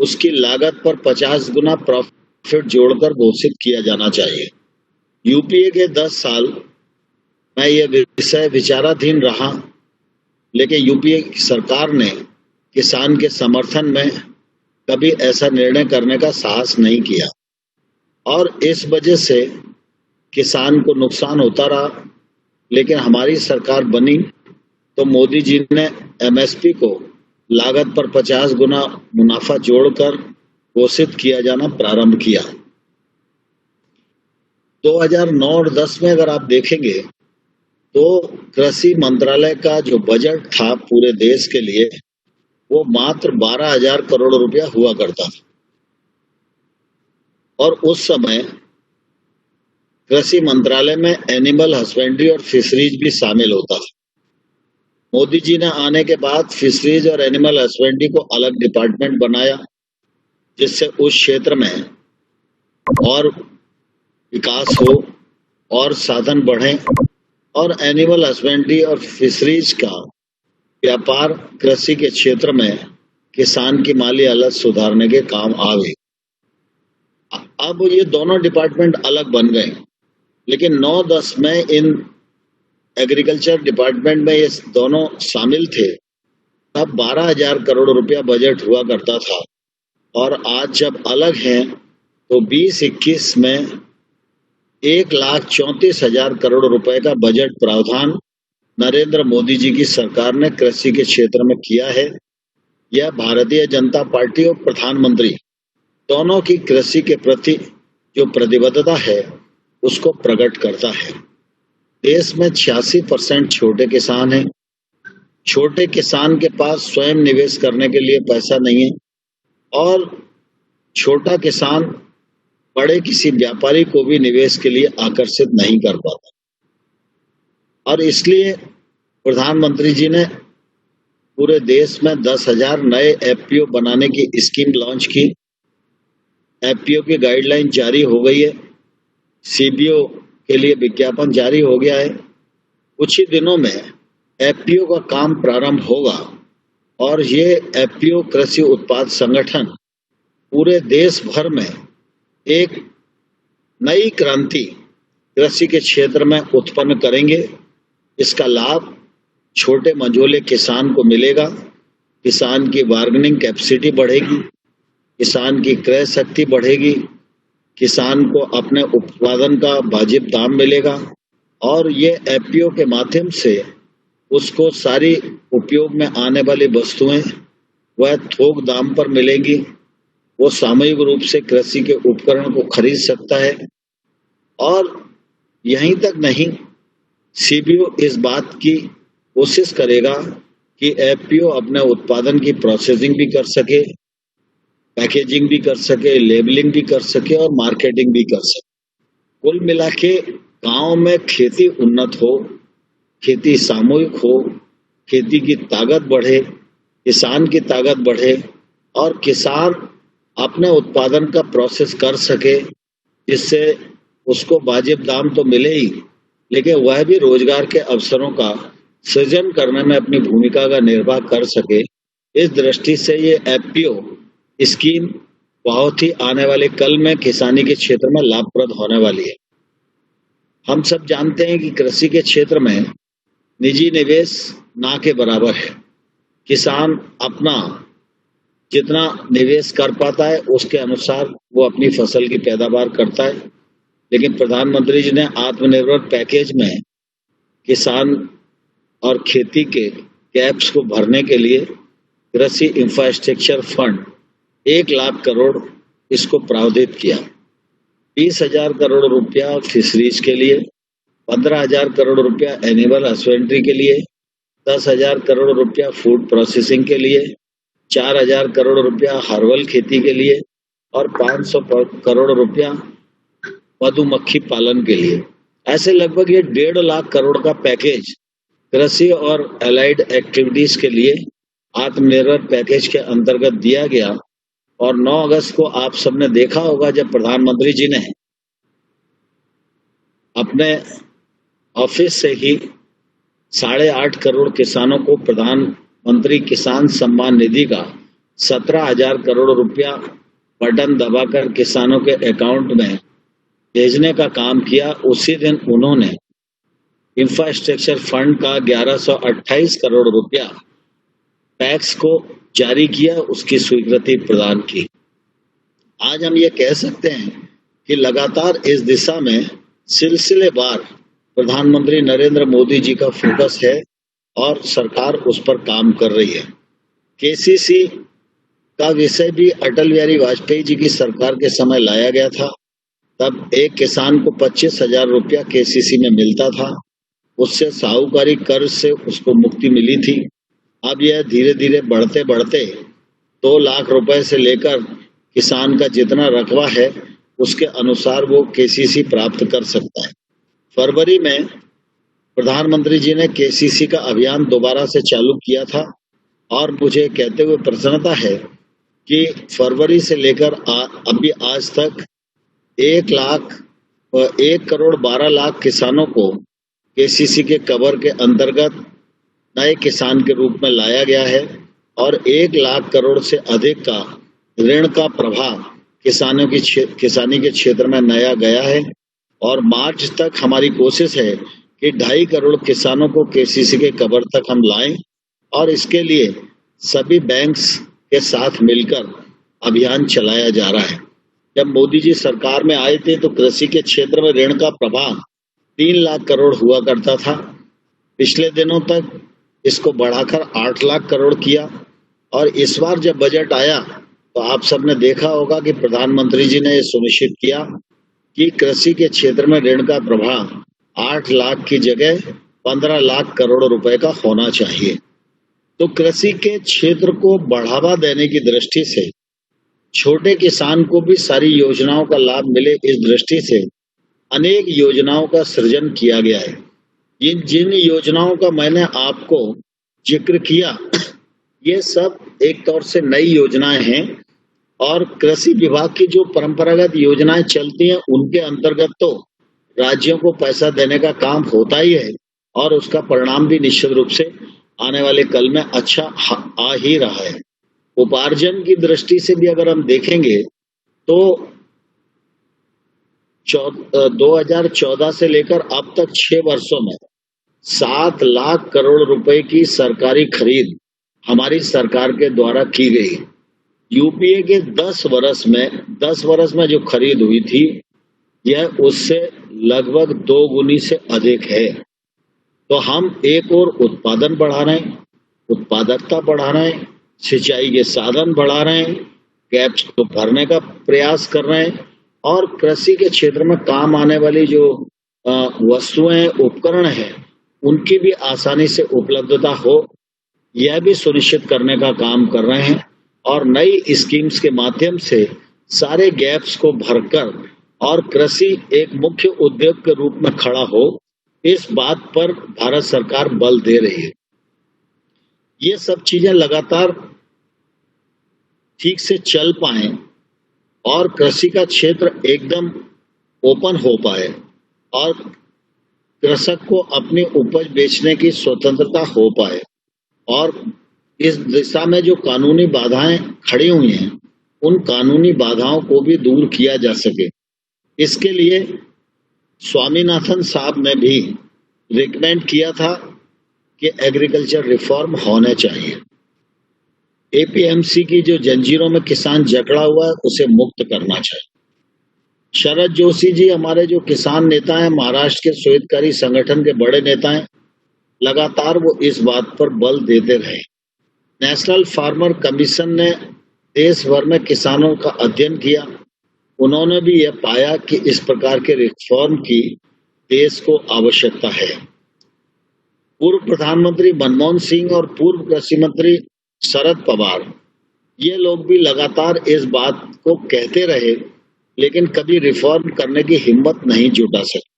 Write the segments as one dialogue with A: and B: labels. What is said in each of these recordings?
A: उसकी लागत पर 50 गुना प्रॉफिट जोड़कर घोषित किया जाना चाहिए। यूपीए के 10 साल में यह विषय विचाराधीन रहा, लेकिन यूपीए सरकार ने किसान के समर्थन में कभी ऐसा निर्णय करने का साहस नहीं किया और इस वजह से किसान को नुकसान होता रहा। लेकिन हमारी सरकार बनी तो मोदी जी ने एमएसपी को लागत पर 50 गुना मुनाफा जोड़कर घोषित किया जाना प्रारंभ किया। 2009 और 10 में अगर आप देखेंगे तो कृषि मंत्रालय का जो बजट था पूरे देश के लिए वो मात्र 12,000 करोड़ रुपया हुआ करता था और उस समय कृषि मंत्रालय में एनिमल हस्बेंड्री और फिशरीज भी शामिल होता था। मोदी जी ने आने के बाद फिशरीज और एनिमल हस्बेंड्री को अलग डिपार्टमेंट बनाया, जिससे उस क्षेत्र में और विकास हो और साधन बढ़े और एनिमल हस्बेंड्री और फिशरीज का व्यापार कृषि के क्षेत्र में किसान की माली हालत सुधारने के काम आवे। अब ये दोनों डिपार्टमेंट अलग बन गए, लेकिन 9-10 में इन एग्रीकल्चर डिपार्टमेंट में ये दोनों शामिल थे। तब 12,000 करोड़ रुपया बजट हुआ करता था और आज जब अलग हैं तो 2021 में 1,34,000 करोड़ रुपए का बजट प्रावधान नरेंद्र मोदी जी की सरकार ने कृषि के क्षेत्र में किया है। यह भारतीय जनता पार्टी और प्रधानमंत्री दोनों की कृषि के प्रति जो प्रतिबद्धता है उसको प्रकट करता है। देश में 86% छोटे किसान हैं। छोटे किसान के पास स्वयं निवेश करने के लिए पैसा नहीं है और छोटा किसान बड़े किसी व्यापारी को भी निवेश के लिए आकर्षित नहीं कर पाता और इसलिए प्रधानमंत्री जी ने पूरे देश में 10,000 नए एफपीओ बनाने की स्कीम लॉन्च की। एफपीओ की गाइडलाइन जारी हो गई है, सीबीओ के लिए विज्ञापन जारी हो गया है। कुछ ही दिनों में एफपीओ का काम प्रारंभ होगा और ये एफपीओ कृषि उत्पाद संगठन पूरे देश भर में एक नई क्रांति कृषि के क्षेत्र में उत्पन्न करेंगे। इसका लाभ छोटे मझोले किसान को मिलेगा। किसान की बार्गेनिंग कैपेसिटी बढ़ेगी, किसान की क्रय शक्ति बढ़ेगी, किसान को अपने उत्पादन का वाजिब दाम मिलेगा और ये एफपीओ के माध्यम से उसको सारी उपयोग में आने वाली वस्तुएं वह थोक दाम पर मिलेंगी। वो सामूहिक रूप से कृषि के उपकरण को खरीद सकता है और यहीं तक नहीं, सीबीओ इस बात की कोशिश करेगा कि एफपीओ अपने उत्पादन की प्रोसेसिंग भी कर सके, पैकेजिंग भी कर सके, लेबलिंग भी कर सके और मार्केटिंग भी कर सके। कुल मिला के गाँव में खेती उन्नत हो, खेती सामूहिक हो, खेती की ताकत बढ़े, किसान की ताकत बढ़े और किसान अपने उत्पादन का प्रोसेस कर सके, जिससे उसको वाजिब दाम तो मिले ही, लेकिन वह भी रोजगार के अवसरों का सृजन करने में अपनी भूमिका का निर्वाह कर सके। इस दृष्टि से ये एफपीओ स्कीम बहुत ही आने वाले कल में किसानी के क्षेत्र में लाभप्रद होने वाली है। हम सब जानते हैं कि कृषि के क्षेत्र में निजी निवेश ना के बराबर है। किसान अपना जितना निवेश कर पाता है उसके अनुसार वो अपनी फसल की पैदावार करता है, लेकिन प्रधानमंत्री जी ने आत्मनिर्भर पैकेज में किसान और खेती के गैप्स को भरने के लिए कृषि इंफ्रास्ट्रक्चर फंड 1 लाख करोड़ इसको प्रावधानित किया। 20,000 करोड़ रुपया फिशरीज के लिए, 15,000 करोड़ रुपया एनिमल हस्बेंड्री के लिए, 10,000 करोड़ रुपया फूड प्रोसेसिंग के लिए, 4,000 करोड़ रुपया हर्बल खेती के लिए और 500 करोड़ रुपया मधुमक्खी पालन के लिए। ऐसे लगभग ये 1.5 लाख करोड़ का पैकेज कृषि और एलाइड एक्टिविटीज के लिए आत्मनिर्भर पैकेज के अंतर्गत दिया गया। और 9 अगस्त को आप सबने देखा होगा जब प्रधानमंत्री जी ने अपने ऑफिस से ही 8.5 करोड़ किसानों को प्रधानमंत्री किसान सम्मान निधि का 17,000 करोड़ रुपया बटन दबाकर किसानों के अकाउंट में भेजने का काम किया, उसी दिन उन्होंने इंफ्रास्ट्रक्चर फंड का 1128 करोड़ रुपया टैक्स को जारी किया, उसकी स्वीकृति प्रदान की। आज हम ये कह सकते हैं कि लगातार इस दिशा में सिलसिलेवार प्रधानमंत्री नरेंद्र मोदी जी का फोकस है और सरकार उस पर काम कर रही है। केसीसी का विषय भी अटल बिहारी वाजपेयी जी की सरकार के समय लाया गया था। तब एक किसान को 25,000 रुपया केसीसी में मिलता था, उससे साहूकारी कर्ज से उसको मुक्ति मिली थी। अब यह धीरे धीरे बढ़ते बढ़ते 2 लाख रुपए से लेकर किसान का जितना रकबा है उसके अनुसार वो केसीसी प्राप्त कर सकता है। फरवरी में प्रधानमंत्री जी ने केसीसी का अभियान दोबारा से चालू किया था और मुझे कहते हुए प्रसन्नता है कि फरवरी से लेकर अभी आज तक 1 करोड़ 12 लाख किसानों को केसीसी के कवर के अंतर्गत नए किसान के रूप में लाया गया है और 1 लाख करोड़ से अधिक का ऋण का प्रवाह किसानी के क्षेत्र में नया गया है और मार्च तक हमारी कोशिश है कि 2.5 करोड़ किसानों को केसीसी के कवर तक हम लाएं और इसके लिए सभी बैंक्स के साथ मिलकर अभियान चलाया जा रहा है। जब मोदी जी सरकार में आए थे तो कृषि के क्षेत्र में ऋण का प्रवाह 3 लाख करोड़ हुआ करता था। पिछले दिनों तक इसको बढ़ाकर 8 लाख करोड़ किया और इस बार जब बजट आया तो आप सबने देखा होगा कि प्रधानमंत्री जी ने यह सुनिश्चित किया कि कृषि के क्षेत्र में ऋण का प्रवाह 8 लाख की जगह 15 लाख करोड़ रुपए का होना चाहिए। तो कृषि के क्षेत्र को बढ़ावा देने की दृष्टि से, छोटे किसान को भी सारी योजनाओं का लाभ मिले इस दृष्टि से अनेक योजनाओं का सृजन किया गया है। जिन योजनाओं का मैंने आपको जिक्र किया ये सब एक तौर से नई योजनाएं हैं और कृषि विभाग की जो परंपरागत योजनाएं चलती हैं उनके अंतर्गत तो राज्यों को पैसा देने का काम होता ही है और उसका परिणाम भी निश्चित रूप से आने वाले कल में अच्छा आ ही रहा है। उपार्जन की दृष्टि से भी अगर हम देखेंगे तो 2014 से लेकर अब तक 6 वर्षों में 7 लाख करोड़ रुपए की सरकारी खरीद हमारी सरकार के द्वारा की गई। यूपीए के 10 वर्ष में जो खरीद हुई थी यह उससे लगभग 2 गुनी से अधिक है। तो हम एक और उत्पादन बढ़ा रहे हैं, उत्पादकता बढ़ा रहे हैं, सिंचाई के साधन बढ़ा रहे हैं, गैप्स को भरने का प्रयास कर रहे हैं और कृषि के क्षेत्र में काम आने वाली जो वस्तुएं उपकरण हैं उनकी भी आसानी से उपलब्धता हो यह भी सुनिश्चित करने का काम कर रहे हैं और नई स्कीम्स के माध्यम से सारे गैप्स को भरकर और कृषि एक मुख्य उद्योग के रूप में खड़ा हो, इस बात पर भारत सरकार बल दे रही है। ये सब चीजें लगातार ठीक से चल पाए और कृषि का क्षेत्र एकदम ओपन हो पाए और कृषक को अपनी उपज बेचने की स्वतंत्रता हो पाए और इस दिशा में जो कानूनी बाधाएं खड़ी हुई हैं उन कानूनी बाधाओं को भी दूर किया जा सके, इसके लिए स्वामीनाथन साहब ने भी रिकमेंड किया था कि एग्रीकल्चर रिफॉर्म होने चाहिए। एपीएमसी की जो जंजीरों में किसान जकड़ा हुआ है उसे मुक्त करना चाहिए। शरद जोशी जी हमारे जो किसान नेता हैं, महाराष्ट्र के स्वेतकारी संगठन के बड़े नेता हैं, लगातार वो इस बात पर बल देते रहे। नेशनल फार्मर कमीशन ने देश भर में किसानों का अध्ययन किया, उन्होंने भी यह पाया कि इस प्रकार के रिफॉर्म की देश को आवश्यकता है। पूर्व प्रधानमंत्री मनमोहन सिंह और पूर्व कृषि मंत्री शरद पवार ये लोग भी लगातार इस बात को कहते रहे लेकिन कभी रिफॉर्म करने की हिम्मत नहीं जुटा सके।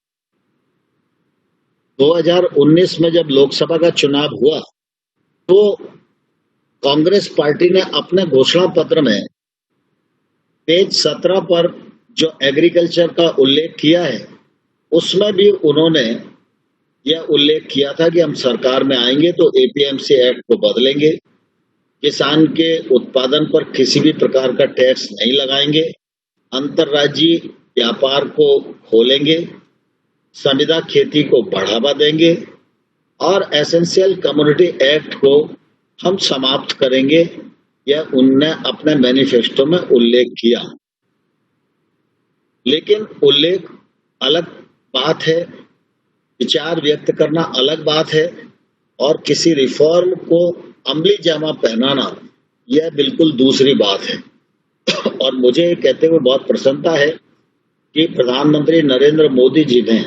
A: 2019 में जब लोकसभा का चुनाव हुआ तो कांग्रेस पार्टी ने अपने घोषणा पत्र में पेज 17 पर जो एग्रीकल्चर का उल्लेख किया है उसमें भी उन्होंने यह उल्लेख किया था कि हम सरकार में आएंगे तो एपीएमसी एक्ट को बदलेंगे, किसान के उत्पादन पर किसी भी प्रकार का टैक्स नहीं लगाएंगे, अंतर्राज्यीय व्यापार को खोलेंगे, संविदा खेती को बढ़ावा देंगे और एसेंशियल कम्युनिटी एक्ट को हम समाप्त करेंगे, यह उनने अपने मैनिफेस्टो में उल्लेख किया। लेकिन उल्लेख अलग बात है, विचार व्यक्त करना अलग बात है और किसी रिफॉर्म को अमली जामा पहनाना यह बिल्कुल दूसरी बात है। और मुझे ये कहते हुए बहुत प्रसन्नता है कि प्रधानमंत्री नरेंद्र मोदी जी ने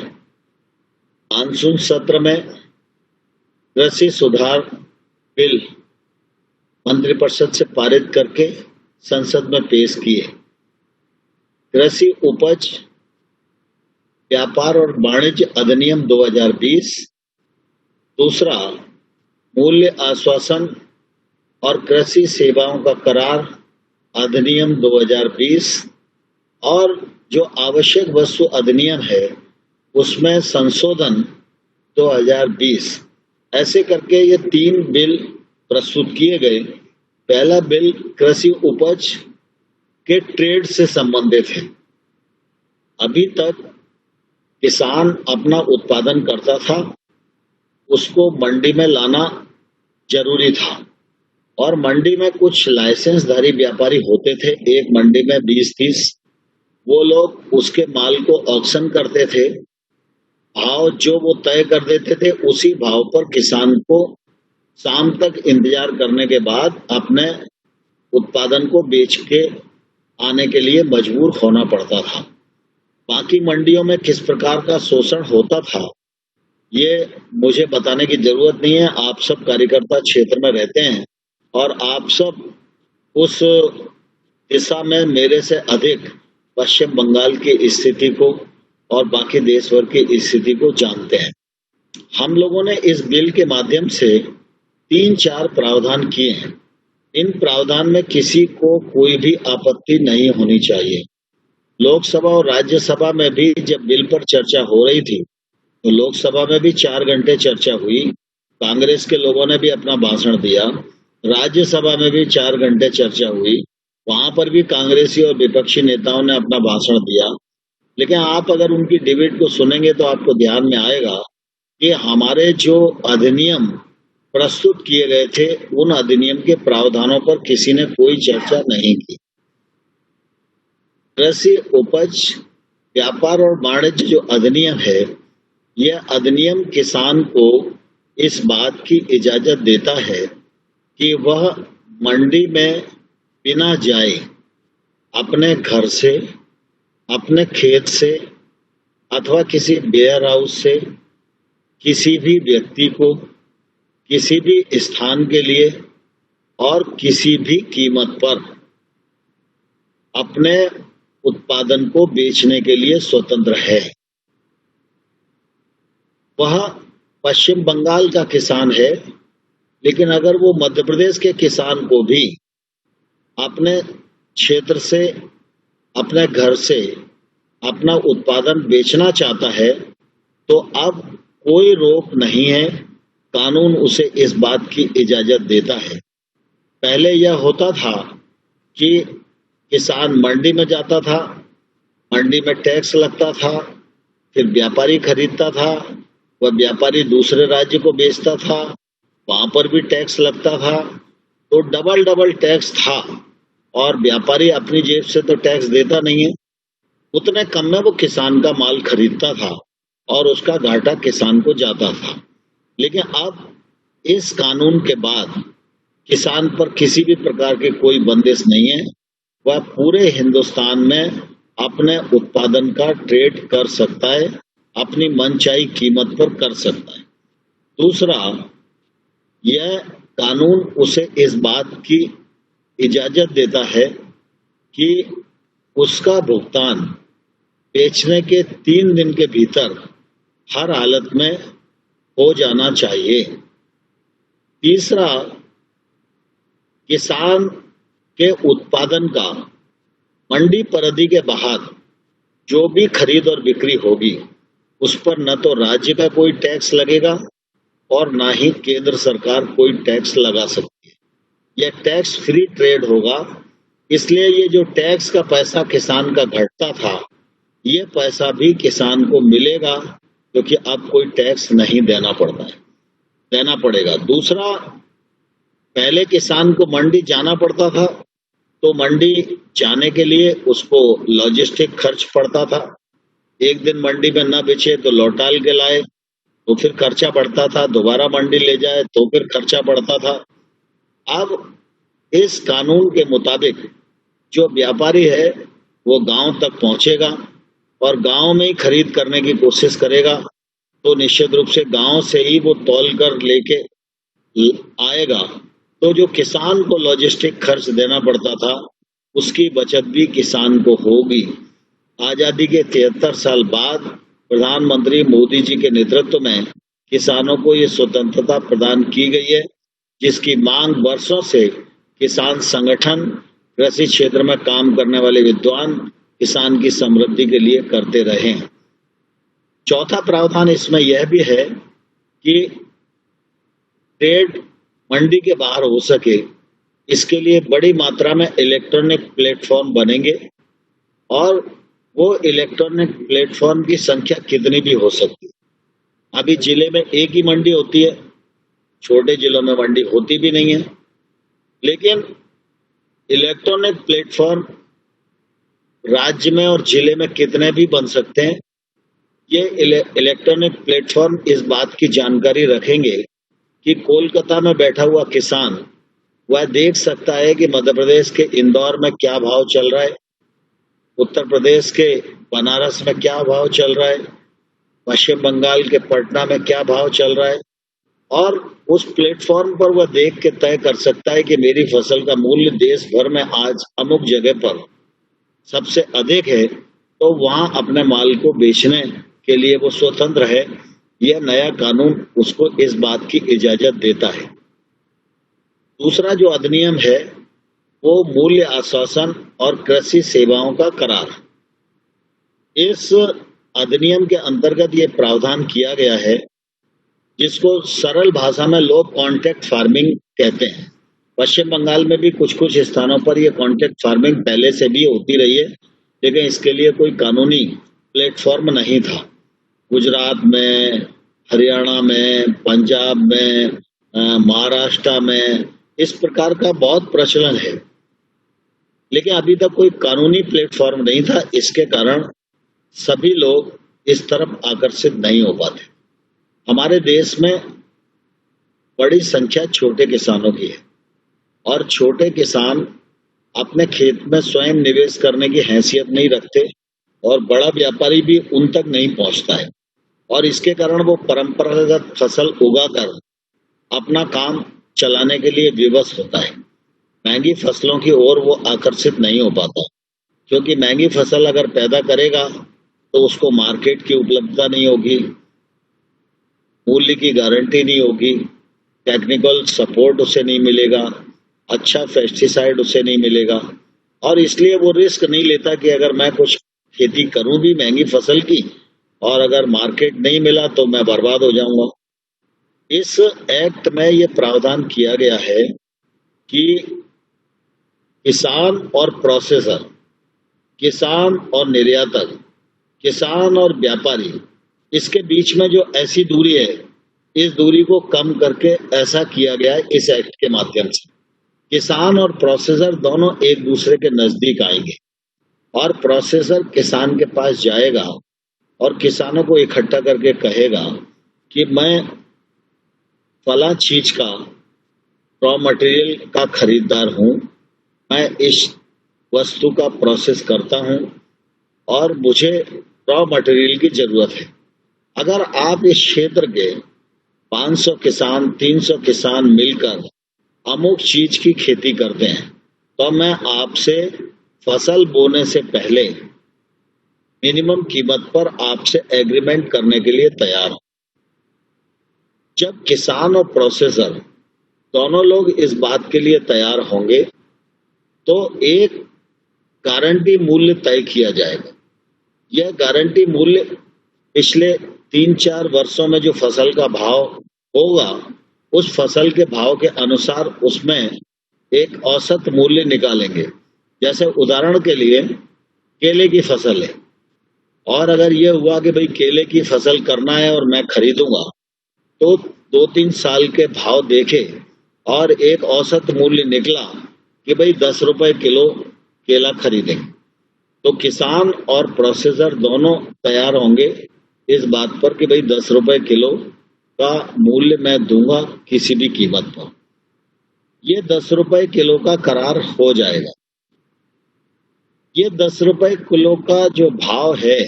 A: मानसून सत्र में कृषि सुधार बिल मंत्रिपरिषद से पारित करके संसद में पेश किए। कृषि उपज व्यापार और वाणिज्य अधिनियम 2020, दूसरा मूल्य आश्वासन और कृषि सेवाओं का करार अधिनियम 2020 और जो आवश्यक वस्तु अधिनियम है उसमें संशोधन 2020, ऐसे करके ये 3 बिल प्रस्तुत किए गए। पहला बिल कृषि उपज के ट्रेड से संबंधित है। अभी तक किसान अपना उत्पादन करता था, उसको मंडी में लाना जरूरी था और मंडी में कुछ लाइसेंसधारी व्यापारी होते थे, एक मंडी में 20-30, वो लोग उसके माल को ऑक्शन करते थे, भाव जो वो तय कर देते थे उसी भाव पर किसान को शाम तक इंतजार करने के बाद अपने उत्पादन को बेच के आने के लिए मजबूर होना पड़ता था। बाकी मंडियों में किस प्रकार का शोषण होता था ये मुझे बताने की जरूरत नहीं है। आप सब कार्यकर्ता क्षेत्र में रहते हैं और आप सब उस दिशा में मेरे से अधिक पश्चिम बंगाल की स्थिति को और बाकी देश भर की स्थिति को जानते हैं। हम लोगों ने इस बिल के माध्यम से 3-4 प्रावधान किए हैं। इन प्रावधान में किसी को कोई भी आपत्ति नहीं होनी चाहिए। लोकसभा और राज्यसभा में भी जब बिल पर चर्चा हो रही थी तो लोकसभा में भी 4 घंटे चर्चा हुई, कांग्रेस के लोगों ने भी अपना भाषण दिया, राज्यसभा में भी 4 घंटे चर्चा हुई, वहां पर भी कांग्रेसी और विपक्षी नेताओं ने अपना भाषण दिया। लेकिन आप अगर उनकी डिबेट को सुनेंगे तो आपको ध्यान में आएगा कि हमारे जो अधिनियम प्रस्तुत किए गए थे उन अधिनियम के प्रावधानों पर किसी ने कोई चर्चा नहीं की। कृषि उपज व्यापार और वाणिज्य जो अधिनियम है, यह अधिनियम किसान को इस बात की इजाजत देता है कि वह मंडी में बिना जाए अपने घर से, अपने खेत से अथवा किसी वेयर हाउस से किसी भी व्यक्ति को किसी भी स्थान के लिए और किसी भी कीमत पर अपने उत्पादन को बेचने के लिए स्वतंत्र है। वह पश्चिम बंगाल का किसान है, लेकिन अगर वो मध्य प्रदेश के किसान को भी अपने क्षेत्र से, अपने घर से अपना उत्पादन बेचना चाहता है तो अब कोई रोक नहीं है, कानून उसे इस बात की इजाजत देता है। पहले यह होता था कि किसान मंडी में जाता था, मंडी में टैक्स लगता था, फिर व्यापारी खरीदता था, वह व्यापारी दूसरे राज्य को बेचता था, वहां पर भी टैक्स लगता था, तो डबल टैक्स था और व्यापारी अपनी जेब से तो टैक्स देता नहीं है, उतने कम में वो किसान का माल खरीदता था और उसका घाटा किसान को जाता था। लेकिन अब इस कानून के बाद किसान पर किसी भी प्रकार की कोई बंदिश नहीं है, वह पूरे हिंदुस्तान में अपने उत्पादन का ट्रेड कर सकता है, अपनी मनचाही कीमत पर कर सकता है। दूसरा, यह कानून उसे इस बात की इजाजत देता है कि उसका भुगतान बेचने के 3 दिन के भीतर हर हालत में हो जाना चाहिए। तीसरा, किसान के उत्पादन का मंडी परिधि के बाहर जो भी खरीद और बिक्री होगी उस पर न तो राज्य का कोई टैक्स लगेगा और ना ही केंद्र सरकार कोई टैक्स लगा सकती है। यह टैक्स फ्री ट्रेड होगा। इसलिए ये जो टैक्स का पैसा किसान का घटता था, ये पैसा भी किसान को मिलेगा, क्योंकि अब कोई टैक्स नहीं देना पड़ेगा। दूसरा, पहले किसान को मंडी जाना पड़ता था, तो मंडी जाने के लिए उसको लॉजिस्टिक खर्च पड़ता था। एक दिन मंडी में न बेचे तो लौटाल के लाए, तो फिर खर्चा बढ़ता था, दोबारा मंडी ले जाए तो फिर खर्चा बढ़ता था। अब इस कानून के मुताबिक जो व्यापारी है वो गांव तक पहुंचेगा और गांव में ही खरीद करने की कोशिश करेगा, तो निश्चित रूप से गांव से ही वो तौल कर लेके आएगा। तो जो किसान को लॉजिस्टिक खर्च देना पड़ता था, उसकी बचत भी किसान को होगी। आजादी के 73 साल बाद प्रधानमंत्री मोदी जी के नेतृत्व में किसानों को ये स्वतंत्रता प्रदान की गई है, जिसकी मांग वर्षों से किसान संगठन, कृषि क्षेत्र में काम करने वाले विद्वान किसान की समृद्धि के लिए करते रहे हैं। चौथा प्रावधान इसमें यह भी है कि ट्रेड मंडी के बाहर हो सके, इसके लिए बड़ी मात्रा में इलेक्ट्रॉनिक प्लेटफॉर्म बनेंगे और वो इलेक्ट्रॉनिक प्लेटफॉर्म की संख्या कितनी भी हो सकती है। अभी जिले में एक ही मंडी होती है, छोटे जिलों में मंडी होती भी नहीं है, लेकिन इलेक्ट्रॉनिक प्लेटफॉर्म राज्य में और जिले में कितने भी बन सकते हैं। ये इलेक्ट्रॉनिक प्लेटफॉर्म इस बात की जानकारी रखेंगे कि कोलकाता में बैठा हुआ किसान वह देख सकता है कि मध्य प्रदेश के इंदौर में क्या भाव चल रहा है, उत्तर प्रदेश के बनारस में क्या भाव चल रहा है, पश्चिम बंगाल के पटना में क्या भाव चल रहा है, और उस प्लेटफॉर्म पर वह देख के तय कर सकता है कि मेरी फसल का मूल्य देश भर में आज अमुक जगह पर सबसे अधिक है, तो वहां अपने माल को बेचने के लिए वो स्वतंत्र है। यह नया कानून उसको इस बात की इजाजत देता है। दूसरा जो अधिनियम है वो मूल्य आश्वासन और कृषि सेवाओं का करार। इस अधिनियम के अंतर्गत ये प्रावधान किया गया है, जिसको सरल भाषा में लोग कॉन्ट्रैक्ट फार्मिंग कहते हैं। पश्चिम बंगाल में भी कुछ कुछ स्थानों पर यह कॉन्ट्रैक्ट फार्मिंग पहले से भी होती रही है, लेकिन इसके लिए कोई कानूनी प्लेटफॉर्म नहीं था। गुजरात में, हरियाणा में, पंजाब में, महाराष्ट्र में इस प्रकार का बहुत प्रचलन है, लेकिन अभी तक कोई कानूनी प्लेटफॉर्म नहीं था। इसके कारण सभी लोग इस तरफ आकर्षित नहीं हो पाते। हमारे देश में बड़ी संख्या छोटे किसानों की है और छोटे किसान अपने खेत में स्वयं निवेश करने की हैसियत नहीं रखते और बड़ा व्यापारी भी उन तक नहीं पहुंचता है, और इसके कारण वो परंपरागत फसल उगाकर अपना काम चलाने के लिए विवश होता है। महंगी फसलों की ओर वो आकर्षित नहीं हो पाता, क्योंकि महंगी फसल अगर पैदा करेगा तो उसको मार्केट की उपलब्धता नहीं होगी, मूल्य की गारंटी नहीं होगी, टेक्निकल सपोर्ट उसे नहीं मिलेगा, अच्छा पेस्टिसाइड उसे नहीं मिलेगा, और इसलिए वो रिस्क नहीं लेता कि अगर मैं कुछ खेती करूं भी महंगी फसल की और अगर मार्केट नहीं मिला तो मैं बर्बाद हो जाऊंगा। इस एक्ट में ये प्रावधान किया गया है कि किसान और प्रोसेसर, किसान और निर्यातक, किसान और व्यापारी, इसके बीच में जो ऐसी दूरी है, इस दूरी को कम करके ऐसा किया गया है इस एक्ट के माध्यम से। किसान और प्रोसेसर दोनों एक दूसरे के नजदीक आएंगे और प्रोसेसर किसान के पास जाएगा और किसानों को इकट्ठा करके कहेगा कि मैं फला चीज का रॉ मटेरियल का खरीदार हूं, मैं इस वस्तु का प्रोसेस करता हूं और मुझे रॉ मटेरियल की जरूरत है। अगर आप इस क्षेत्र के 500 किसान, 300 किसान मिलकर अमुक चीज की खेती करते हैं, तो मैं आपसे फसल बोने से पहले मिनिमम कीमत पर आपसे एग्रीमेंट करने के लिए तैयार हूं। जब किसान और प्रोसेसर दोनों लोग इस बात के लिए तैयार होंगे तो एक गारंटी मूल्य तय किया जाएगा। यह गारंटी मूल्य पिछले 3-4 वर्षों में जो फसल का भाव होगा, उस फसल के भाव के अनुसार उसमें एक औसत मूल्य निकालेंगे। जैसे उदाहरण के लिए केले की फसल है, और अगर ये हुआ कि भाई केले की फसल करना है और मैं खरीदूंगा, तो 2-3 साल के भाव देखे और एक औसत मूल्य निकला कि भाई 10 रुपए किलो केला खरीदेंगे, तो किसान और प्रोसेसर दोनों तैयार होंगे इस बात पर कि भाई 10 रुपए किलो का मूल्य मैं दूंगा किसी भी कीमत पर। ये 10 रुपए किलो का करार हो जाएगा। ये 10 रुपए किलो का जो भाव है,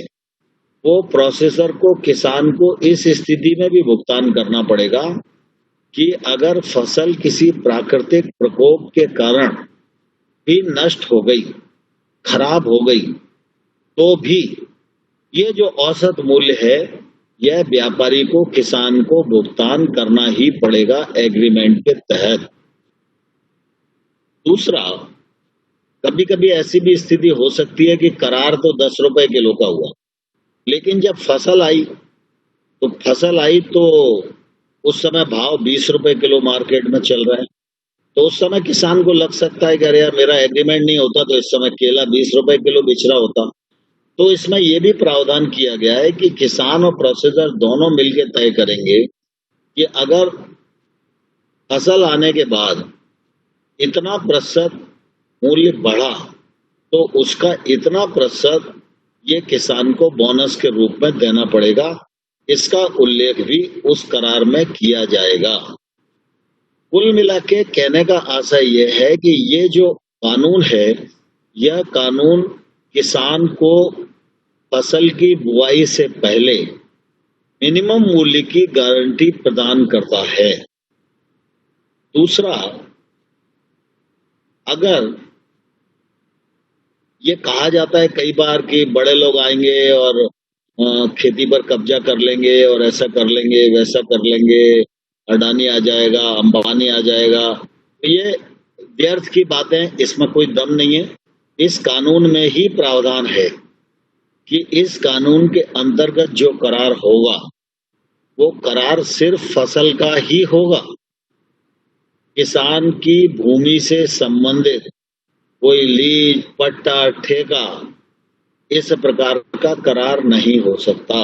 A: वो प्रोसेसर को किसान को इस स्थिति में भी भुगतान करना पड़ेगा कि अगर फसल किसी प्राकृतिक प्रकोप के कारण भी नष्ट हो गई, खराब हो गई, तो भी ये जो औसत मूल्य है, यह व्यापारी को किसान को भुगतान करना ही पड़ेगा एग्रीमेंट के तहत। दूसरा, कभी कभी ऐसी भी स्थिति हो सकती है कि करार तो 10 रुपए किलो का हुआ, लेकिन जब फसल आई तो उस समय भाव 20 रुपए किलो मार्केट में चल रहा है। तो उस समय किसान को लग सकता है कि अरे यार, मेरा एग्रीमेंट नहीं होता तो इस समय केला 20 रुपए किलो बिच रहा होता। तो इसमें यह भी प्रावधान किया गया है कि किसान और प्रोसेसर दोनों मिलकर तय करेंगे कि अगर फसल आने के बाद इतना प्रतिशत मूल्य बढ़ा, तो उसका इतना प्रतिशत ये किसान को बोनस के रूप में देना पड़ेगा। इसका उल्लेख भी उस करार में किया जाएगा। कुल मिला के कहने का आशय यह है कि ये जो कानून है, यह कानून किसान को फसल की बुआई से पहले मिनिमम मूल्य की गारंटी प्रदान करता है। दूसरा, अगर ये कहा जाता है कई बार कि बड़े लोग आएंगे और खेती पर कब्जा कर लेंगे और ऐसा कर लेंगे, वैसा कर लेंगे, अडानी आ जाएगा, अंबानी आ जाएगा, तो ये व्यर्थ की बातें, इसमें कोई दम नहीं है। इस कानून में ही प्रावधान है कि इस कानून के अंतर्गत जो करार होगा, वो करार सिर्फ फसल का ही होगा। किसान की भूमि से संबंधित कोई लीज, पट्टा, ठेका, इस प्रकार का करार नहीं हो सकता।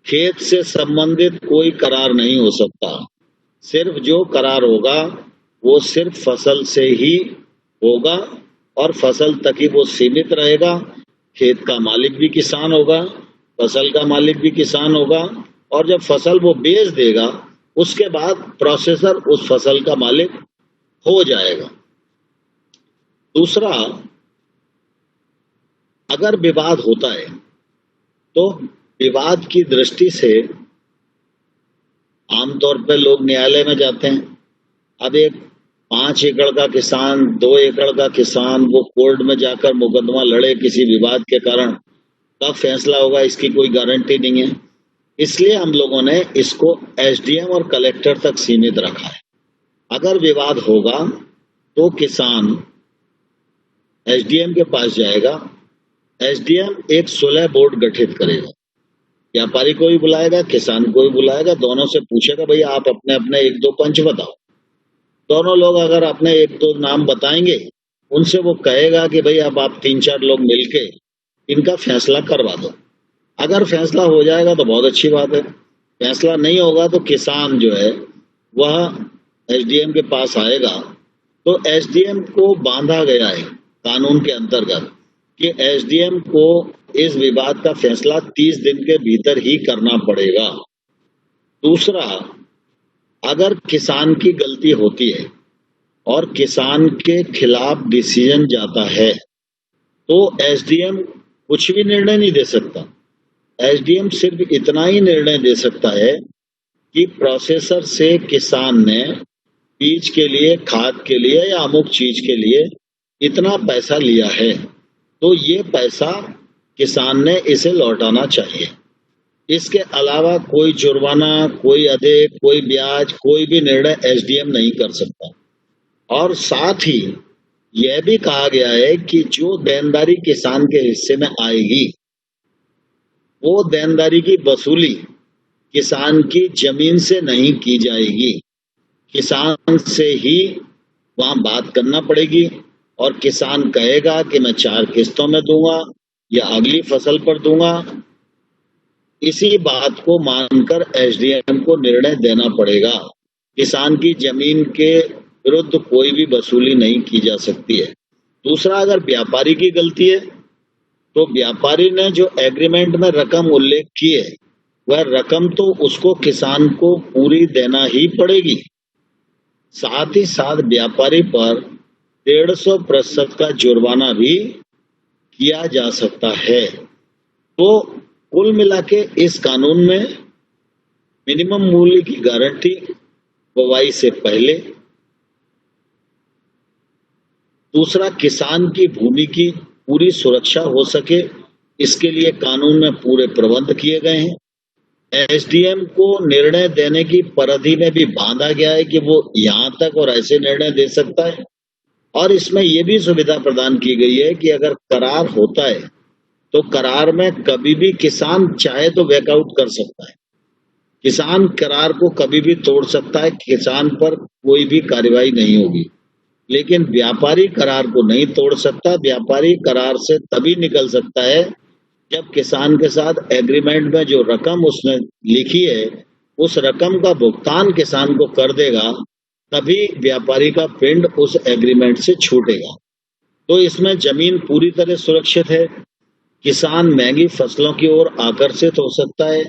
A: खेत से संबंधित कोई करार नहीं हो सकता। सिर्फ जो करार होगा वो सिर्फ फसल से ही होगा और फसल तक ही वो सीमित रहेगा। खेत का मालिक भी किसान होगा, फसल का मालिक भी किसान होगा, और जब फसल वो बेच देगा उसके बाद प्रोसेसर उस फसल का मालिक हो जाएगा। दूसरा, अगर विवाद होता है तो विवाद की दृष्टि से आमतौर पर लोग न्यायालय में जाते हैं। अब एक 5 एकड़ का किसान, 2 एकड़ का किसान, वो कोर्ट में जाकर मुकदमा लड़े किसी विवाद के कारण, कब फैसला होगा इसकी कोई गारंटी नहीं है। इसलिए हम लोगों ने इसको एसडीएम और कलेक्टर तक सीमित रखा है। अगर विवाद होगा तो किसान एसडीएम के पास जाएगा, एसडीएम एक सुलह बोर्ड गठित करेगा, व्यापारी को भी बुलाएगा, किसान को भी बुलाएगा, दोनों से पूछेगा भाई आप अपने अपने 1-2 पंच बताओ। दोनों लोग अगर अपने 1-2 नाम बताएंगे, उनसे वो कहेगा कि भाई अब आप 3-4 लोग मिलके इनका फैसला करवा दो। अगर फैसला हो जाएगा तो बहुत अच्छी बात है, फैसला नहीं होगा तो किसान जो है वह एसडीएम के पास आएगा। तो एसडीएम को बांधा गया है कानून के अंतर्गत कि एसडीएम को इस विवाद का फैसला 30 दिन के भीतर ही करना पड़ेगा। दूसरा, अगर किसान की गलती होती है और किसान के खिलाफ डिसीजन जाता है, तो एसडीएम कुछ भी निर्णय नहीं दे सकता। एसडीएम सिर्फ इतना ही निर्णय दे सकता है कि प्रोसेसर से किसान ने बीज के लिए, खाद के लिए या अमुक चीज के लिए इतना पैसा लिया है, तो ये पैसा किसान ने इसे लौटाना चाहिए। इसके अलावा कोई जुर्माना, कोई अधिक, कोई ब्याज, कोई भी निर्णय एसडीएम नहीं कर सकता। और साथ ही यह भी कहा गया है कि जो देनदारी किसान के हिस्से में आएगी, वो देनदारी की वसूली किसान की जमीन से नहीं की जाएगी, किसान से ही वहां बात करना पड़ेगी और किसान कहेगा कि मैं 4 किस्तों में दूंगा या अगली फसल पर दूंगा। इसी बात को मानकर एसडीएम को निर्णय देना पड़ेगा। किसान की जमीन के विरुद्ध कोई भी वसूली नहीं की जा सकती है। दूसरा, अगर व्यापारी की गलती है तो व्यापारी ने जो एग्रीमेंट में रकम उल्लेख की है वह रकम तो उसको किसान को पूरी देना ही पड़ेगी। साथ ही साथ व्यापारी पर 150% का जुर्माना भी किया जा सकता है। तो कुल मिला के इस कानून में मिनिमम मूल्य की गारंटी बुवाई से पहले, दूसरा किसान की भूमि की पूरी सुरक्षा हो सके इसके लिए कानून में पूरे प्रबंध किए गए हैं। एसडीएम को निर्णय देने की परिधि में भी बांधा गया है कि वो यहाँ तक और ऐसे निर्णय दे सकता है। और इसमें ये भी सुविधा प्रदान की गई है कि अगर करार होता है तो करार में कभी भी किसान चाहे तो वैकआउट कर सकता है। किसान करार को कभी भी तोड़ सकता है, किसान पर कोई भी कार्रवाई नहीं होगी। लेकिन व्यापारी करार को नहीं तोड़ सकता। व्यापारी करार से तभी निकल सकता है जब किसान के साथ एग्रीमेंट में जो रकम उसने लिखी है उस रकम का भुगतान किसान को कर देगा, तभी व्यापारी का पिंड उस एग्रीमेंट से छूटेगा। तो इसमें जमीन पूरी तरह सुरक्षित है। किसान महंगी फसलों की ओर आकर्षित हो सकता है।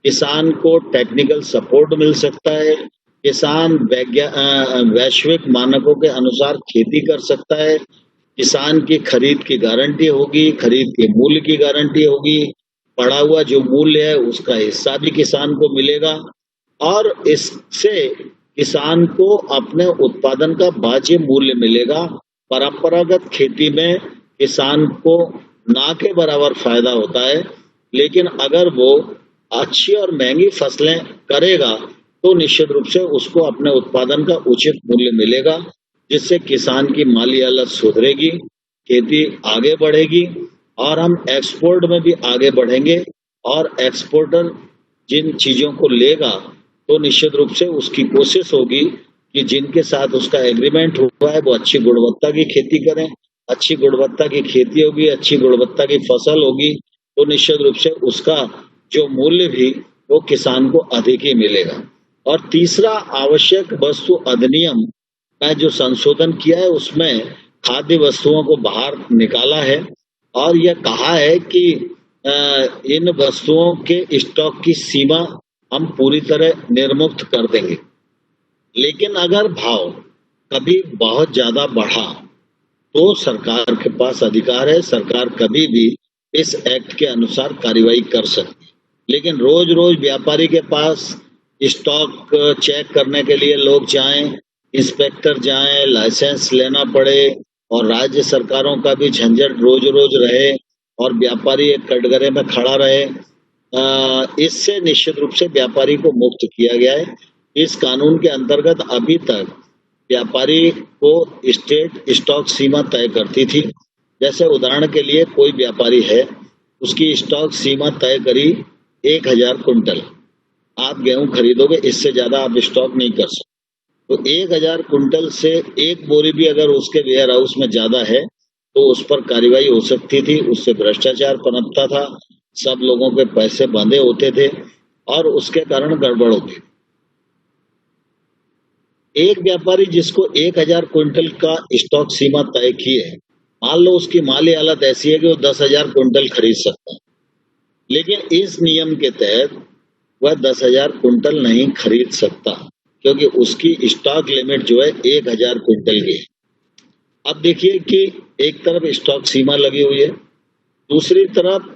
A: किसान को टेक्निकल सपोर्ट मिल सकता है। किसान वैश्विक मानकों के अनुसार खेती कर सकता है। किसान की खरीद की गारंटी होगी, खरीद के मूल्य की गारंटी होगी। पड़ा हुआ जो मूल्य है उसका हिस्सा भी किसान को मिलेगा और इससे किसान को अपने उत्पादन का वाजिब मूल्य मिलेगा। परंपरागत खेती में किसान को ना के बराबर फायदा होता है, लेकिन अगर वो अच्छी और महंगी फसलें करेगा तो निश्चित रूप से उसको अपने उत्पादन का उचित मूल्य मिलेगा, जिससे किसान की माली हालत सुधरेगी, खेती आगे बढ़ेगी और हम एक्सपोर्ट में भी आगे बढ़ेंगे। और एक्सपोर्टर जिन चीजों को लेगा तो निश्चित रूप से उसकी कोशिश होगी कि जिनके साथ उसका एग्रीमेंट हुआ है वो अच्छी गुणवत्ता की खेती करें। अच्छी गुणवत्ता की खेती होगी, अच्छी गुणवत्ता की फसल होगी तो निश्चित रूप से उसका जो मूल्य भी वो किसान को अधिक ही मिलेगा। और तीसरा, आवश्यक वस्तु अधिनियम में जो संशोधन किया है उसमें खाद्य वस्तुओं को बाहर निकाला है और यह कहा है कि इन वस्तुओं के स्टॉक की सीमा हम पूरी तरह निर्मुक्त कर देंगे। लेकिन अगर भाव कभी बहुत ज्यादा बढ़ा तो सरकार के पास अधिकार है, सरकार कभी भी इस एक्ट के अनुसार कार्रवाई कर सकती है। लेकिन रोज रोज व्यापारी के पास स्टॉक चेक करने के लिए लोग जाएं, इंस्पेक्टर जाएं, लाइसेंस लेना पड़े और राज्य सरकारों का भी झंझट रोज रोज रहे और व्यापारी एक कटघरे में खड़ा रहे, इससे निश्चित रूप से व्यापारी को मुक्त किया गया है। इस कानून के अंतर्गत अभी तक व्यापारी को स्टेट स्टॉक सीमा तय करती थी। जैसे उदाहरण के लिए कोई व्यापारी है, उसकी स्टॉक सीमा तय करी 1000 कुंटल। आप गेहूं खरीदोगे, इससे ज्यादा आप स्टॉक नहीं कर सकते। तो 1000 कुंटल से एक बोरी भी अगर उसके वेयर हाउस में ज्यादा है तो उस पर कार्रवाई हो सकती थी। उससे भ्रष्टाचार पनपता था, सब लोगों के पैसे बंधे होते थे और उसके कारण गड़बड़ होती। एक व्यापारी जिसको 1000 क्विंटल का स्टॉक सीमा तय की है, मान लो उसकी माली हालत ऐसी है कि वो 10,000 क्विंटल खरीद सकता है, लेकिन इस नियम के तहत वह 10,000 क्विंटल नहीं खरीद सकता क्योंकि उसकी स्टॉक लिमिट जो है 1000 क्विंटल की है। अब देखिए कि एक तरफ स्टॉक सीमा लगी हुई है, दूसरी तरफ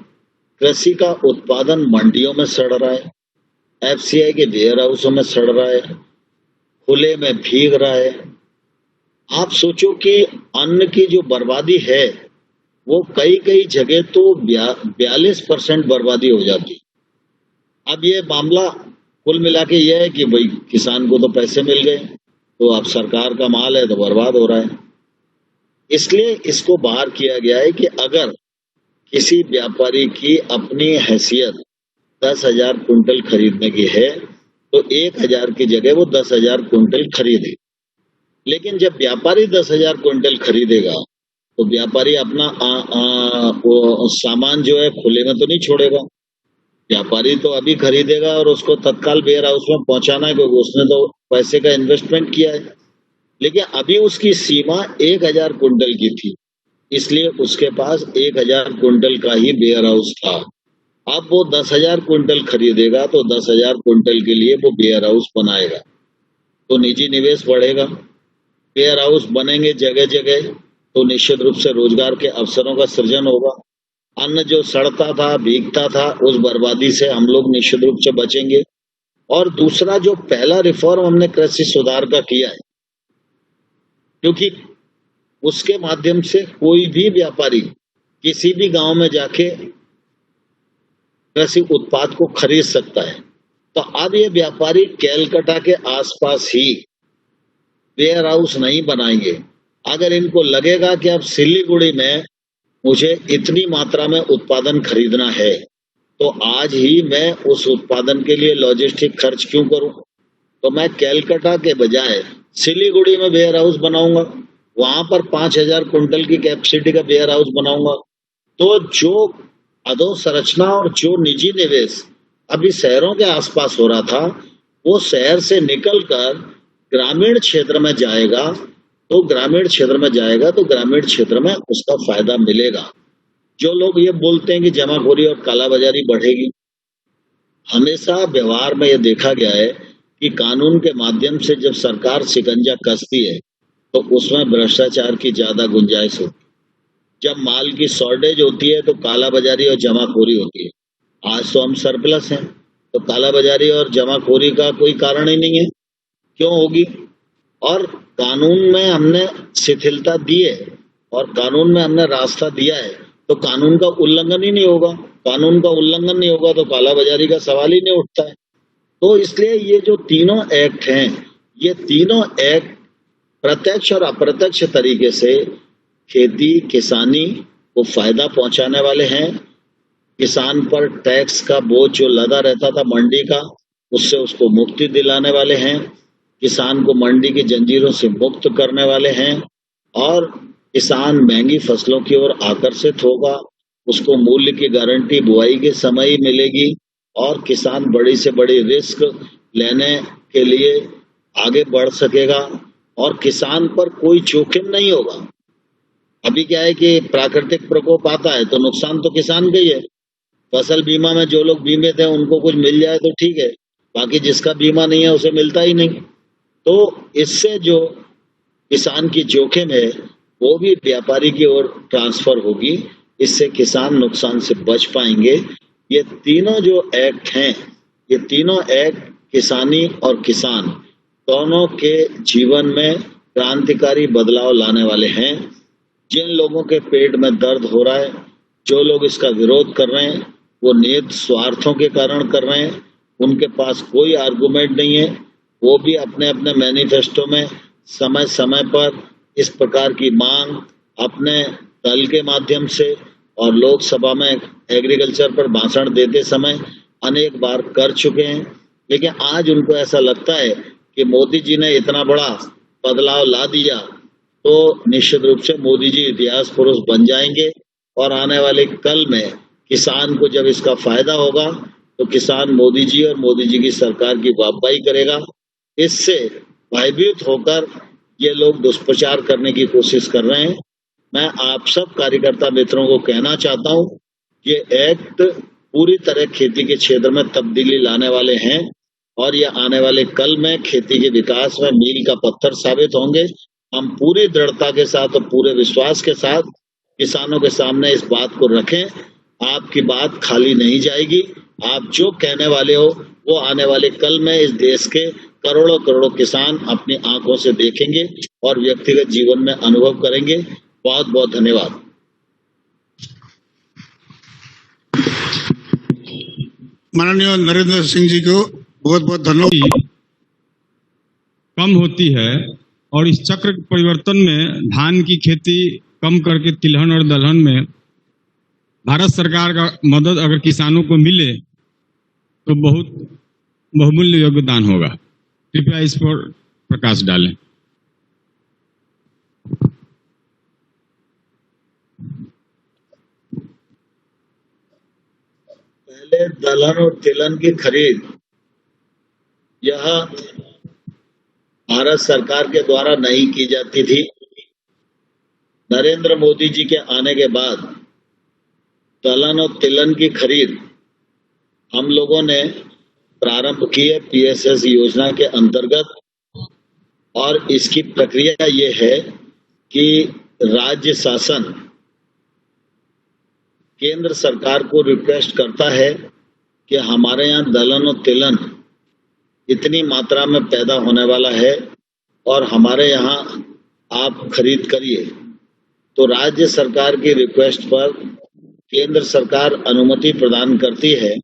A: कृषि का उत्पादन मंडियों में सड़ रहा है, एफसीआई के वेयर हाउसों में सड़ रहा है, खुले में भीग रहा है। आप सोचो कि अन्न की जो बर्बादी है वो कई कई जगह तो 42% बर्बादी हो जाती है। अब ये मामला कुल मिला के यह है कि भाई किसान को तो पैसे मिल गए, तो अब सरकार का माल है तो बर्बाद हो रहा है। इसलिए इसको बाहर किया गया है कि अगर किसी व्यापारी की अपनी हैसियत 10,000 कुंटल खरीदने की है तो 1,000 की जगह वो 10,000 कुंटल खरीदे। लेकिन जब व्यापारी 10,000 क्विंटल खरीदेगा तो व्यापारी अपना वो सामान जो है खुले में तो नहीं छोड़ेगा। व्यापारी तो अभी खरीदेगा और उसको तत्काल वेयर हाउस में पहुंचाना है, क्योंकि उसने तो पैसे का इन्वेस्टमेंट किया है। लेकिन अभी उसकी सीमा 1,000 क्विंटल की थी, इसलिए उसके पास 1,000 क्विंटल का ही वेयर हाउस था। अब वो 10,000 क्विंटल खरीदेगा तो 10,000 क्विंटल के लिए वो वेयर हाउस बनाएगा, तो निजी निवेश बढ़ेगा। वेयर हाउस बनेंगे जगह जगह तो निश्चित रूप से रोजगार के अवसरों का सृजन होगा। अन्न जो सड़ता था, भीगता था, उस बर्बादी से हम लोग निश्चित रूप से बचेंगे। और दूसरा जो पहला रिफॉर्म हमने कृषि सुधार का किया है, क्योंकि उसके माध्यम से कोई भी व्यापारी किसी भी गांव में जाके कृषि उत्पाद को खरीद सकता है। तो अब ये व्यापारी कैलकाटा के आसपास ही वेयर हाउस नहीं बनाएंगे। अगर इनको लगेगा कि अब सिलीगुड़ी में मुझे इतनी मात्रा में उत्पादन खरीदना है, तो आज ही मैं उस उत्पादन के लिए लॉजिस्टिक खर्च क्यों करूं? तो मैं कैलकाटा के बजाय सिलीगुड़ी में वेयर हाउस बनाऊंगा, वहां पर 5,000 क्विंटल की कैपेसिटी का वेयर हाउस बनाऊंगा। तो जो अधोसंरचना और जो निजी निवेश अभी शहरों के आसपास हो रहा था, वो शहर से निकलकर ग्रामीण क्षेत्र में जाएगा, तो ग्रामीण क्षेत्र में उसका फायदा मिलेगा। जो लोग ये बोलते हैं कि जमाखोरी और कालाबाजारी बढ़ेगी, हमेशा व्यवहार में ये देखा गया है कि कानून के माध्यम से जब सरकार शिकंजा कसती है तो उसमें भ्रष्टाचार की ज्यादा गुंजाइश होती है। जब माल की शॉर्टेज होती है तो कालाबाजारी और जमाखोरी होती है। आज तो हम सरप्लस हैं, तो कालाबाजारी और जमाखोरी का कोई कारण ही नहीं है, क्यों होगी? और कानून में हमने शिथिलता दी है और कानून में हमने रास्ता दिया है, तो कानून का उल्लंघन ही नहीं होगा। कानून का उल्लंघन नहीं होगा तो कालाबाजारी का सवाल ही नहीं उठता है। तो इसलिए ये जो तीनों एक्ट हैं, ये तीनों एक्ट प्रत्यक्ष और अप्रत्यक्ष तरीके से खेती किसानी को फायदा पहुंचाने वाले हैं। किसान पर टैक्स का बोझ जो लदा रहता था मंडी का, उससे उसको मुक्ति दिलाने वाले हैं। किसान को मंडी की जंजीरों से मुक्त करने वाले हैं और किसान महंगी फसलों की ओर आकर्षित होगा। उसको मूल्य की गारंटी बुआई के समय ही मिलेगी और किसान बड़ी से बड़ी रिस्क लेने के लिए आगे बढ़ सकेगा और किसान पर कोई जोखिम नहीं होगा। अभी क्या है कि प्राकृतिक प्रकोप आता है तो नुकसान तो किसान का ही है। फसल बीमा में जो लोग बीमित हैं उनको कुछ मिल जाए तो ठीक है, बाकी जिसका बीमा नहीं है उसे मिलता ही नहीं। तो इससे जो किसान की जोखिम है वो भी व्यापारी की ओर ट्रांसफर होगी, इससे किसान नुकसान से बच पाएंगे। ये तीनों जो एक्ट हैं, ये तीनों एक्ट किसानी और किसान दोनों के जीवन में क्रांतिकारी बदलाव लाने वाले हैं। जिन लोगों के पेट में दर्द हो रहा है, जो लोग इसका विरोध कर रहे हैं, वो निहित स्वार्थों के कारण कर रहे हैं। उनके पास कोई आर्गुमेंट नहीं है। वो भी अपने अपने मैनिफेस्टो में समय समय पर इस प्रकार की मांग अपने दल के माध्यम से और लोकसभा में एग्रीकल्चर पर भाषण देते समय अनेक बार कर चुके हैं। लेकिन आज उनको ऐसा लगता है कि मोदी जी ने इतना बड़ा बदलाव ला दिया तो निश्चित रूप से मोदी जी इतिहास पुरुष बन जाएंगे और आने वाले कल में किसान को जब इसका फायदा होगा तो किसान मोदी जी और मोदी जी की सरकार की वाहवाही करेगा। इससे भयभीत होकर ये लोग दुष्प्रचार करने की कोशिश कर रहे हैं। मैं आप सब कार्यकर्ता मित्रों को कहना चाहता हूं, ये एक्ट पूरी तरह खेती के क्षेत्र में तब्दीली लाने वाले हैं और ये आने वाले कल में खेती के विकास में मील का पत्थर साबित होंगे। हम पूरी दृढ़ता के साथ और पूरे विश्वास के साथ किसानों के सामने इस बात को रखें। आपकी बात खाली नहीं जाएगी। आप जो कहने वाले हो वो आने वाले कल में इस देश के करोड़ों करोड़ों किसान अपनी आंखों से देखेंगे और व्यक्तिगत जीवन में अनुभव करेंगे। बहुत बहुत धन्यवाद।
B: माननीय नरेंद्र सिंह जी को बहुत बहुत धन्यवाद।
C: कम होती है और इस चक्र परिवर्तन में धान की खेती कम करके तिलहन और दलहन में भारत सरकार का मदद अगर किसानों को मिले तो बहुत बहुमूल्य योगदान होगा। कृपया इस पर प्रकाश डालें।
A: पहले दलहन और तिलहन की खरीद यह भारत सरकार के द्वारा नहीं की जाती थी। नरेंद्र मोदी जी के आने के बाद दलहन और तिलहन की खरीद हम लोगों ने प्रारंभ की है पीएसएस योजना के अंतर्गत, और इसकी प्रक्रिया ये है कि राज्य शासन केंद्र सरकार को रिक्वेस्ट करता है कि हमारे यहाँ दलहन और तिलहन इतनी मात्रा में पैदा होने वाला है और हमारे यहाँ आप खरीद करिए। तो राज्य सरकार की रिक्वेस्ट पर केंद्र सरकार अनुमति प्रदान करती है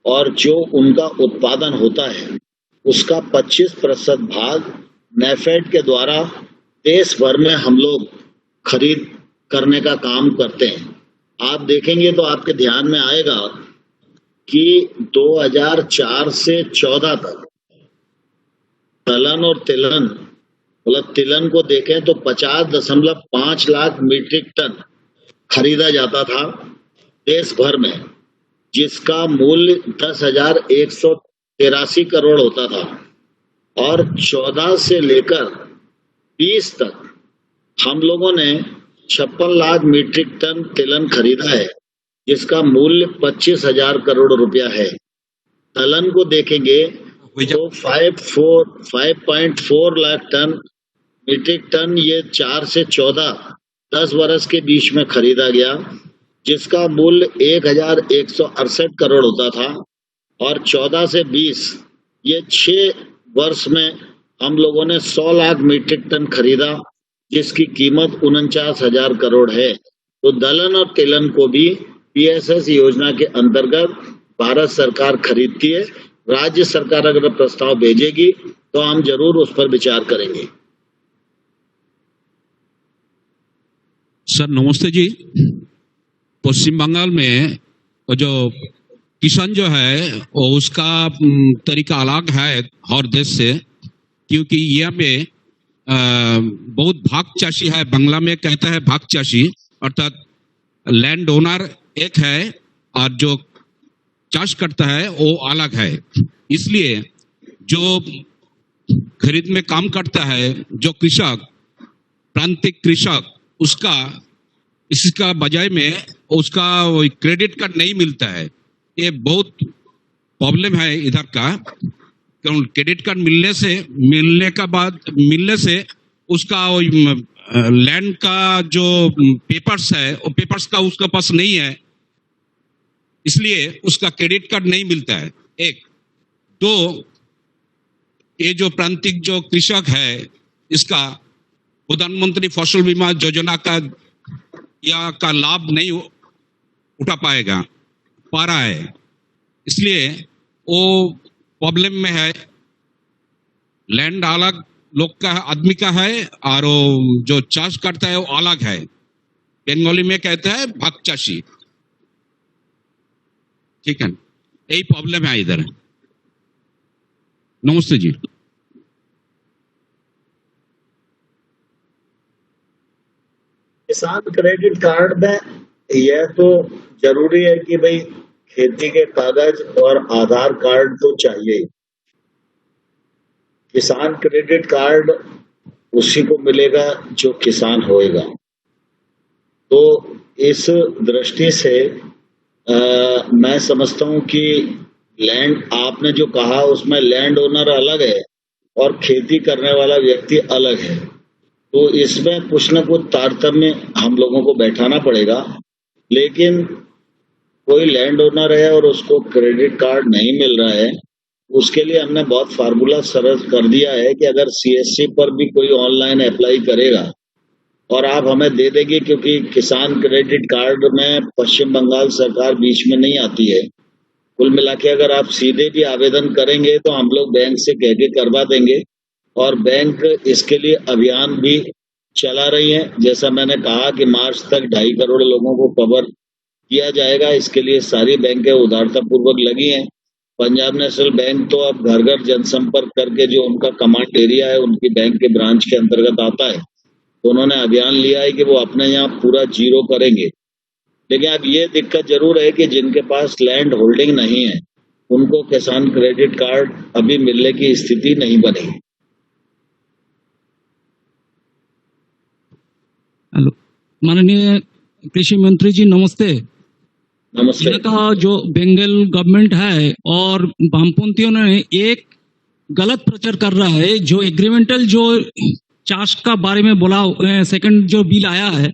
A: और जो उनका उत्पादन होता है उसका 25% भाग नेफेड के द्वारा देश भर में हम लोग खरीद करने का काम करते हैं। आप देखेंगे तो आपके ध्यान में आएगा कि 2004 से 14 तक दलहन और तिलहन, मतलब तिलहन को देखें तो 50.5 लाख मीट्रिक टन खरीदा जाता था देश भर में, जिसका मूल्य 10,183 करोड़ होता था। और 14 से लेकर 20 तक हम लोगों ने 56 लाख मीट्रिक टन तिलहन खरीदा है, जिसका मूल्य 25,000 करोड़ रुपया है। दलहन को देखेंगे तो 5.4 लाख टन मीट्रिक टन ये 4 से 14 10 वर्ष के बीच में खरीदा गया, जिसका मूल्य 1,168 करोड़ होता था। और 14 से 20 ये 6 वर्ष में हम लोगों ने 100 लाख मीट्रिक टन खरीदा, जिसकी कीमत 49,000 करोड़ है। तो दलहन और तिलहन को भी पीएसएस योजना के अंतर्गत भारत सरकार खरीदती है। राज्य सरकार अगर प्रस्ताव भेजेगी तो हम जरूर उस पर विचार करेंगे।
D: सर नमस्ते जी। पश्चिम बंगाल में जो किसान जो है वो उसका तरीका अलग है हर देश से, क्योंकि यहाँ पे बहुत भाग चाषी है। बांग्ला में कहता है भाग चाषी, अर्थात लैंड ओनर एक है और जो चाष करता है वो अलग है। इसलिए जो खरीद में काम करता है जो कृषक, प्रांतिक कृषक, उसका इसका बजाय में उसका क्रेडिट कार्ड नहीं मिलता है। ये बहुत प्रॉब्लम है इधर का। क्रेडिट कार्ड मिलने से उसका लैंड का जो पेपर्स है वो पेपर्स का उसका पास नहीं है, इसलिए उसका क्रेडिट कार्ड नहीं मिलता है। एक दो, ये जो प्रांतिक जो कृषक है इसका प्रधानमंत्री फसल बीमा योजना का लाभ नहीं उठा पा रहा है, इसलिए वो प्रॉब्लम में है। लैंड अलग लोग का आदमी का है और वो जो चाष करता है वो अलग है। बंगाली में कहता है भाग चाषी। ठीक है, यही प्रॉब्लम है इधर। नमस्ते जी।
A: किसान क्रेडिट कार्ड में यह तो जरूरी है कि भाई खेती के कागज और आधार कार्ड तो चाहिए। किसान क्रेडिट कार्ड उसी को मिलेगा जो किसान होएगा। तो इस दृष्टि से मैं समझता हूं कि लैंड आपने जो कहा उसमें लैंड ओनर अलग है और खेती करने वाला व्यक्ति अलग है। तो इसमें कुछ न कुछ तारतम्य हम लोगों को बैठाना पड़ेगा। लेकिन कोई लैंड ओनर है और उसको क्रेडिट कार्ड नहीं मिल रहा है, उसके लिए हमने बहुत फार्मूला सरल कर दिया है कि अगर सीएससी पर भी कोई ऑनलाइन अप्लाई करेगा और आप हमें दे देंगे, क्योंकि किसान क्रेडिट कार्ड में पश्चिम बंगाल सरकार बीच में नहीं आती है। कुल मिला के अगर आप सीधे भी आवेदन करेंगे तो हम लोग बैंक से कह के करवा देंगे, और बैंक इसके लिए अभियान भी चला रही है। जैसा मैंने कहा कि मार्च तक 2.5 करोड़ लोगों को कवर किया जाएगा। इसके लिए सारी बैंकें उदारतापूर्वक लगी हैं। पंजाब नेशनल बैंक तो अब घर घर जनसंपर्क करके जो उनका कमांड एरिया है उनकी बैंक के ब्रांच के अंतर्गत आता है, तो उन्होंने अभियान लिया है कि वो अपने यहाँ पूरा जीरो करेंगे। लेकिन अब ये दिक्कत जरूर है कि जिनके पास लैंड होल्डिंग नहीं है उनको किसान क्रेडिट कार्ड अभी मिलने की स्थिति नहीं बनी।
E: हेलो, माननीय कृषि मंत्री जी नमस्ते।
A: नमस्ते।
E: यहाँ का जो बंगाल गवर्नमेंट है और वामपंथियों ने एक गलत प्रचार कर रहा है, जो एग्रीमेंटल जो चार्ज का बारे में बोला, सेकंड जो बिल आया है,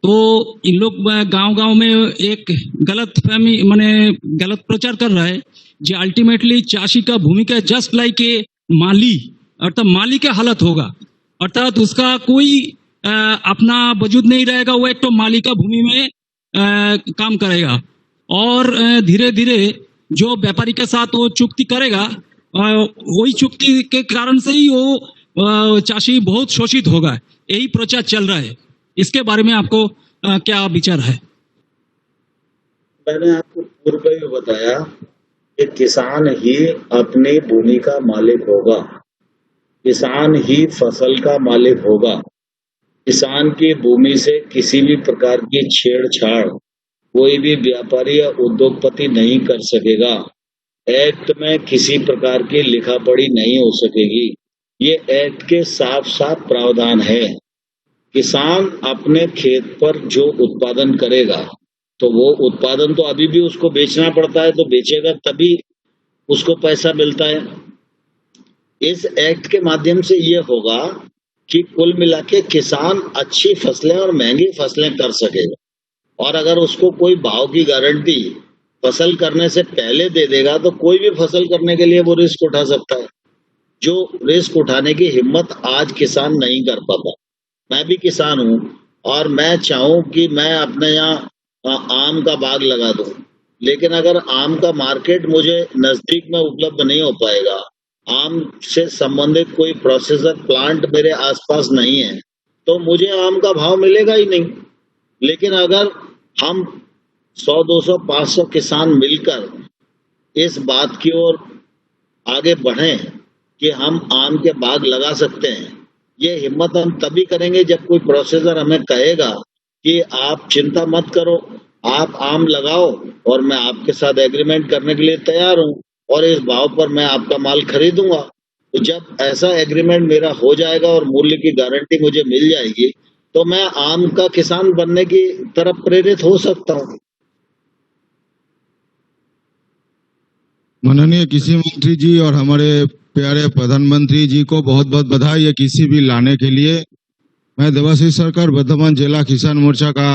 E: तो इन लोग गांव-गांव में एक गलत फहमी माने गलत प्रचार कर रहा है, जो अल्टीमेटली चाषी का भूमिका जस्ट लाइक ए माली, अर्थात माली का हालत होगा, अर्थात उसका कोई अपना वजूद नहीं रहेगा, वो एक तो माली का भूमि में काम करेगा और धीरे धीरे जो व्यापारी के साथ वो चुक्ति करेगा, वही चुक्ति के कारण से ही वो चाषी बहुत शोषित होगा। यही प्रचार चल रहा है, इसके बारे में आपको क्या विचार है?
A: मैंने आपको पूर्व में बताया कि किसान ही अपनी भूमि का मालिक होगा, किसान ही फसल का मालिक होगा। किसान की भूमि से किसी भी प्रकार की छेड़छाड़ कोई भी व्यापारी या उद्योगपति नहीं कर सकेगा। एक्ट में किसी प्रकार की लिखापढ़ी नहीं हो सकेगी। ये एक्ट के साफ साफ प्रावधान है। किसान अपने खेत पर जो उत्पादन करेगा तो वो उत्पादन तो अभी भी उसको बेचना पड़ता है, तो बेचेगा तभी उसको पैसा मिलता है। इस एक्ट के माध्यम से ये होगा कि कुल मिला के किसान अच्छी फसलें और महंगी फसलें कर सकेगा और अगर उसको कोई भाव की गारंटी फसल करने से पहले दे देगा तो कोई भी फसल करने के लिए वो रिस्क उठा सकता है, जो रिस्क उठाने की हिम्मत आज किसान नहीं कर पाता। मैं भी किसान हूँ और मैं चाहूँ कि मैं अपने यहाँ आम का बाग लगा दूँ, लेकिन अगर आम का मार्केट मुझे नजदीक में उपलब्ध नहीं हो पाएगा, आम से संबंधित कोई प्रोसेसर प्लांट मेरे आसपास नहीं है, तो मुझे आम का भाव मिलेगा ही नहीं। लेकिन अगर हम 100, 200, 500 किसान मिलकर इस बात की ओर आगे बढ़ें कि हम आम के बाग लगा सकते हैं, ये हिम्मत हम तभी करेंगे जब कोई प्रोसेसर हमें कहेगा कि आप चिंता मत करो, आप आम लगाओ और मैं आपके साथ एग्रीमेंट करने के लिए तैयार हूँ और इस भाव पर मैं आपका माल खरीदूंगा। तो जब ऐसा एग्रीमेंट मेरा हो जाएगा और मूल्य की गारंटी मुझे मिल जाएगी तो मैं आम का किसान बनने की तरफ प्रेरित हो सकता हूँ।
B: माननीय कृषि मंत्री जी और हमारे प्यारे प्रधानमंत्री जी को बहुत बहुत बधाई है किसी भी लाने के लिए। मैं देवाशीष सरकार वर्धमान जिला किसान मोर्चा का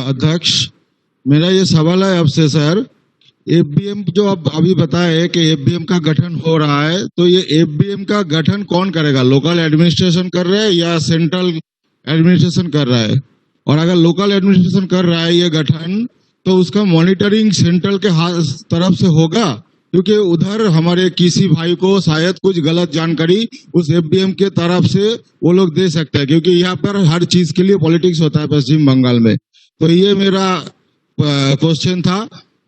B: अध्यक्ष। मेरा ये सवाल है आपसे सर, एफबीएम जो आप अभी बताए कि एफबीएम का गठन हो रहा है, तो ये एफबीएम का गठन कौन करेगा? लोकल एडमिनिस्ट्रेशन कर रहा है या सेंट्रल एडमिनिस्ट्रेशन कर रहा है? और अगर लोकल एडमिनिस्ट्रेशन कर रहा है ये गठन, तो उसका मॉनिटरिंग सेंट्रल के तरफ से होगा? क्योंकि उधर हमारे किसी भाई को शायद कुछ गलत जानकारी उस एफबीएम के तरफ से वो लोग दे सकते हैं, क्योंकि यहाँ पर हर चीज के लिए पॉलिटिक्स होता है पश्चिम बंगाल में। तो ये मेरा क्वेश्चन था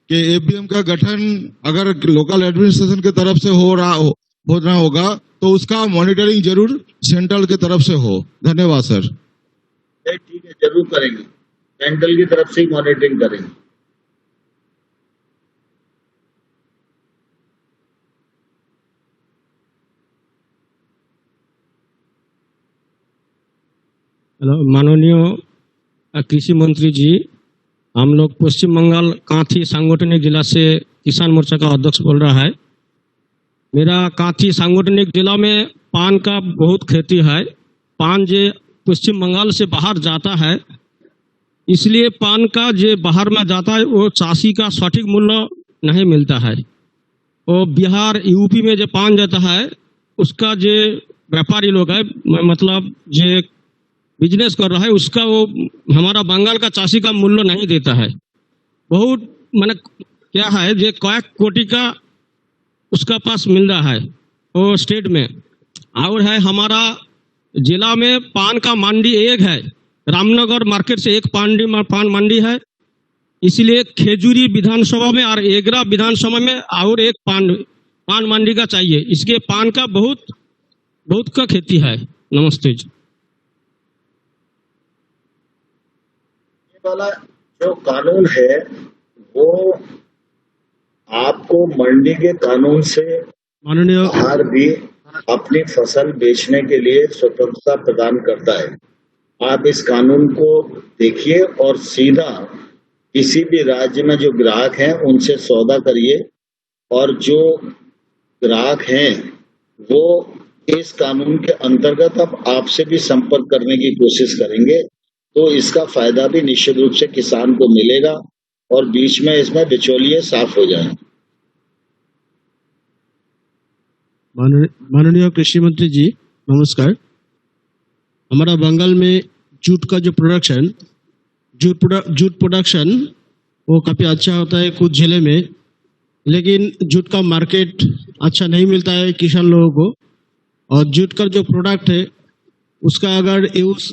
B: कि एफबीएम का गठन अगर लोकल एडमिनिस्ट्रेशन के तरफ से होना होगा तो उसका मॉनिटरिंग जरूर सेंट्रल की तरफ से हो। धन्यवाद सर।
A: ठीक है, जरूर करेंगे, सेंट्रल की तरफ से ही मॉनिटरिंग करेंगे।
F: हेलो, माननीय कृषि मंत्री जी, हम लोग पश्चिम बंगाल कांथी सांगठनिक जिला से किसान मोर्चा का अध्यक्ष बोल रहा है। मेरा कांथी सांगठनिक जिला में पान का बहुत खेती है। पान जो पश्चिम बंगाल से बाहर जाता है, इसलिए पान का जो बाहर में जाता है वो चाषी का सटीक मूल्य नहीं मिलता है। वो बिहार यूपी में जो पान जाता है उसका जो व्यापारी लोग है, मतलब जो बिजनेस कर रहा है, उसका वो हमारा बंगाल का चाषी का मूल्य नहीं देता है। बहुत माने क्या है, जो कয়েক कोटि का उसका पास मिल रहा है वो स्टेट में। और है हमारा जिला में पान का मंडी एक है, रामनगर मार्केट से एक पान मंडी है, इसलिए खेजूरी विधानसभा में और एगरा विधानसभा में और एक पान मंडी का चाहिए। इसके पान का बहुत का खेती है। नमस्ते जी।
A: वाला जो कानून है वो आपको मंडी के कानून से
F: माननीय
A: बाहर भी अपनी फसल बेचने के लिए स्वतंत्रता प्रदान करता है। आप इस कानून को देखिए और सीधा किसी भी राज्य में जो ग्राहक हैं उनसे सौदा करिए, और जो ग्राहक हैं वो इस कानून के अंतर्गत अब आपसे भी संपर्क करने की कोशिश करेंगे, तो इसका फायदा भी निश्चित रूप से किसान को मिलेगा और बीच में इसमें बिचौलिए साफ हो जाएं।
F: माननीय कृषि मंत्री जी नमस्कार। हमारा बंगाल में जूट का जो जूट प्रोडक्शन वो काफी अच्छा होता है कुछ जिले में, लेकिन जूट का मार्केट अच्छा नहीं मिलता है किसान लोगों को। और जूट का जो प्रोडक्ट है उसका अगर यूज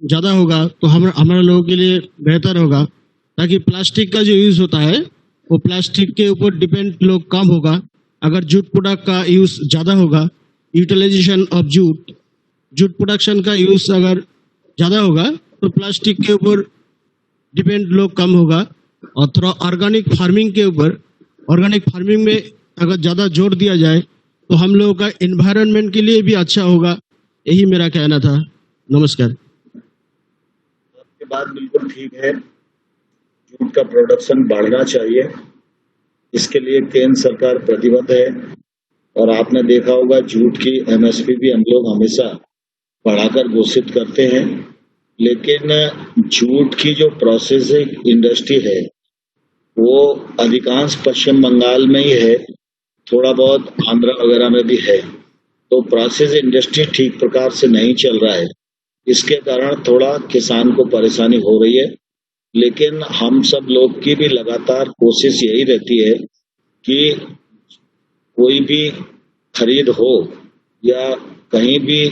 F: ज्यादा होगा तो हमारे लोगों के लिए बेहतर होगा, ताकि प्लास्टिक का जो यूज होता है वो प्लास्टिक के ऊपर डिपेंड लोग कम होगा। अगर जूट प्रोडक्ट का यूज ज्यादा होगा, यूटिलाइजेशन ऑफ जूट प्रोडक्शन का यूज अगर ज्यादा होगा तो प्लास्टिक के ऊपर डिपेंड लोग कम होगा। और थोड़ा ऑर्गेनिक फार्मिंग के ऊपर, ऑर्गेनिक फार्मिंग में अगर ज्यादा जोर दिया जाए तो हम लोगों का एनवायरनमेंट के लिए भी अच्छा होगा। यही मेरा कहना था। नमस्कार।
A: आपकी बात बिल्कुल ठीक है, जूट का प्रोडक्शन बढ़ना चाहिए, इसके लिए केंद्र सरकार प्रतिबद्ध है। और आपने देखा होगा जूट की एमएसपी भी हम लोग हमेशा बढ़ाकर घोषित करते हैं, लेकिन जूट की जो प्रोसेसिंग इंडस्ट्री है वो अधिकांश पश्चिम बंगाल में ही है, थोड़ा बहुत आंध्र वगैरह में भी है, तो प्रोसेस इंडस्ट्री ठीक प्रकार से नहीं चल रहा है। इसके कारण थोड़ा किसान को परेशानी हो रही है, लेकिन हम सब लोग की भी लगातार कोशिश यही रहती है कि कोई भी खरीद हो या कहीं भी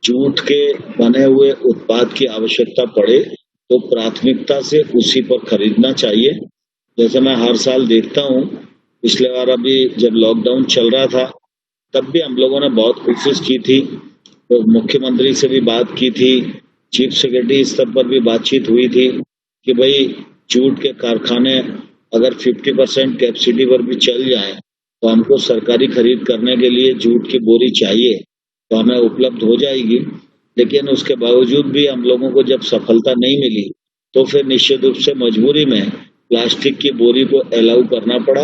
A: जूट के बने हुए उत्पाद की आवश्यकता पड़े तो प्राथमिकता से उसी पर खरीदना चाहिए। जैसे मैं हर साल देखता हूँ, पिछले बार अभी जब लॉकडाउन चल रहा था तब भी हम लोगों ने बहुत कोशिश की थी, तो मुख्यमंत्री से भी बात की थी, चीफ सेक्रेटरी स्तर पर भी बातचीत हुई थी कि भाई जूट के कारखाने अगर 50% कैपेसिटी पर भी चल जाएं तो हमको सरकारी खरीद करने के लिए जूट की बोरी चाहिए तो हमें उपलब्ध हो जाएगी। लेकिन उसके बावजूद भी हम लोगों को जब सफलता नहीं मिली तो फिर निश्चित रूप से मजबूरी में प्लास्टिक की बोरी को अलाउ करना पड़ा।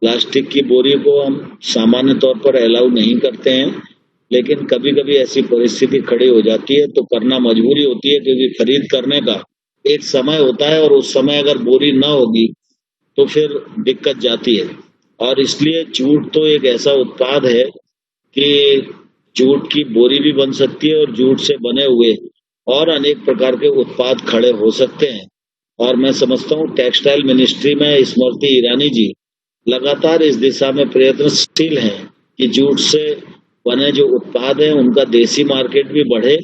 A: प्लास्टिक की बोरी को हम सामान्य तौर पर अलाउ नहीं करते हैं, लेकिन कभी कभी ऐसी परिस्थिति खड़ी हो जाती है तो करना मजबूरी होती है, क्योंकि खरीद करने का एक समय होता है और उस समय अगर बोरी ना होगी तो फिर दिक्कत जाती है। और इसलिए जूट तो एक ऐसा उत्पाद है कि जूट की बोरी भी बन सकती है और जूट से बने हुए और अनेक प्रकार के उत्पाद खड़े हो सकते हैं। और मैं समझता हूँ टेक्सटाइल मिनिस्ट्री में स्मृति ईरानी जी लगातार इस दिशा में प्रयत्नशील हैं कि जूट से बने जो उत्पाद हैं उनका देसी मार्केट भी बढ़े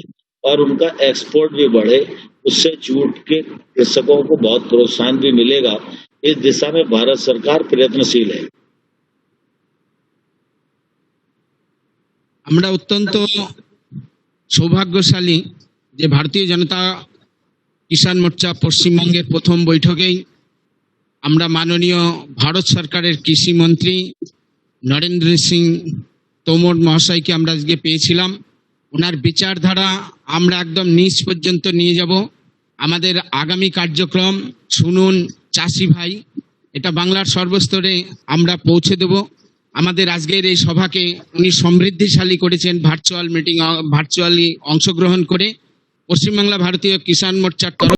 A: और उनका एक्सपोर्ट भी बढ़े। उससे जूट के कृषकों को बहुत प्रोत्साहन भी मिलेगा। इस दिशा में भारत सरकार प्रयत्नशील है।
D: আমরা অত্যন্ত সৌভাগ্যশালী যে ভারতীয় জনতা কিষাণ মোর্চা পশ্চিমবঙ্গের প্রথম বৈঠকেই আমরা মাননীয় ভারত সরকারের কৃষি মন্ত্রী নরেন্দ্র সিং তোমর মহাশয়কে আমরা আজকে পেয়েছিলাম। ওনার বিচারধারা আমরা একদম নিচ পর্যন্ত নিয়ে যাব। আমাদের আগামী কার্যক্রম শুনুন চাষি ভাই, এটা বাংলার সর্বস্তরে আমরা পৌঁছে দেব। আমাদের আজকের এই সভাকে উনি সমৃদ্ধিশালী করেছেন ভার্চুয়ালি অংশগ্রহণ করে। পশ্চিমবাংলা ভারতীয় কিষাণ মোর্চার তরফ